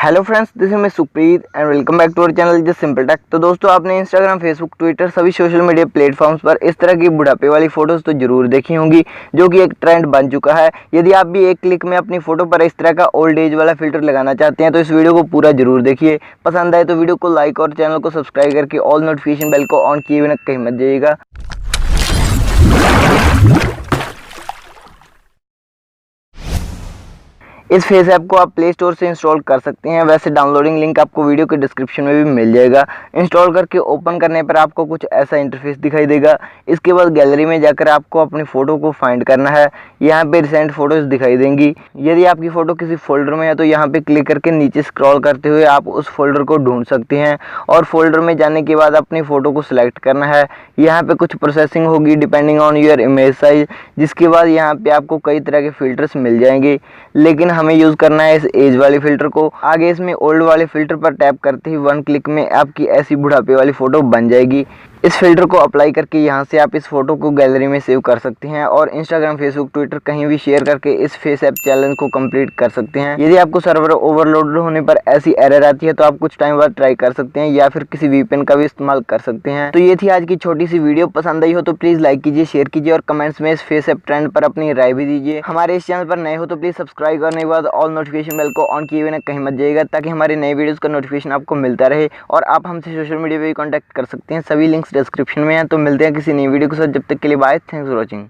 Hello friends, this is मैं Sukhpreet and welcome back to our channel just simple tech. तो दोस्तों, आपने Instagram, Facebook, Twitter सभी social media platforms पर इस तरह की बुढ़ापे वाली फोटोज़ तो जरूर देखी होंगी, जो कि एक ट्रेंड बन चुका है। यदि आप भी एक क्लिक में अपनी फोटो पर इस तरह का ओल्ड एज वाला फिल्टर लगाना चाहते हैं तो इस वीडियो को पूरा जरूर देखिए। पसंद आए तो वीडियो को लाइक और चैनल को सब्सक्राइब करके ऑल नोटिफिकेशन बेल को ऑन किए बिना कहीं मत जाइएगा। इस फेस ऐप को आप प्ले स्टोर से इंस्टॉल कर सकते हैं। वैसे डाउनलोडिंग लिंक आपको वीडियो के डिस्क्रिप्शन में भी मिल जाएगा। इंस्टॉल करके ओपन करने पर आपको कुछ ऐसा इंटरफेस दिखाई देगा। इसके बाद गैलरी में जाकर आपको अपनी फ़ोटो को फाइंड करना है। यहाँ पे रिसेंट फोटोज़ दिखाई देंगी। यदि आपकी फ़ोटो किसी फोल्डर में है तो यहाँ पे क्लिक करके नीचे स्क्रॉल करते हुए आप उस फोल्डर को ढूंढ सकते हैं और फोल्डर में जाने के बाद अपनी फ़ोटो को सिलेक्ट करना है। यहाँ पे कुछ प्रोसेसिंग होगी depending on your image size, जिसके बाद यहाँ पे आपको कई तरह के फ़िल्टर्स मिल जाएंगे, लेकिन हमें यूज़ करना है इस एज वाले फिल्टर को। आगे इसमें ओल्ड वाले फिल्टर पर टैप करते ही वन क्लिक में आपकी ऐसी बुढ़ापे वाली फ़ोटो बन जाएगी। इस फिल्टर को अप्लाई करके यहाँ से आप इस फोटो को गैलरी में सेव कर सकते हैं और इंस्टाग्राम, फेसबुक, ट्विटर कहीं भी शेयर करके इस फेस ऐप चैलेंज को कंप्लीट कर सकते हैं। यदि आपको सर्वर ओवरलोड होने पर ऐसी एरर आती है तो आप कुछ टाइम बाद ट्राई कर सकते हैं या फिर किसी वीपीएन का भी इस्तेमाल कर सकते हैं। तो ये थी आज की छोटी सी वीडियो। पसंद आई हो तो प्लीज़ लाइक कीजिए, शेयर कीजिए और कमेंट्स में इस फेस ऐप ट्रेंड पर अपनी राय भी दीजिए। हमारे इस चैनल पर नए हो तो प्लीज़ सब्सक्राइब करने के बाद ऑल नोटिफिकेशन बेल को ऑन किए बिना कहीं मत जाइएगा, ताकि हमारे नए वीडियोज़ का नोटिफिकेशन आपको मिलता रहे। और आप हमसे सोशल मीडिया पर भी कॉन्टैक्ट कर सकते हैं, सभी लिंक्स डिस्क्रिप्शन में हैं। तो मिलते हैं किसी नई वीडियो के साथ, जब तक के लिए बाय, थैंक्स फॉर वॉचिंग।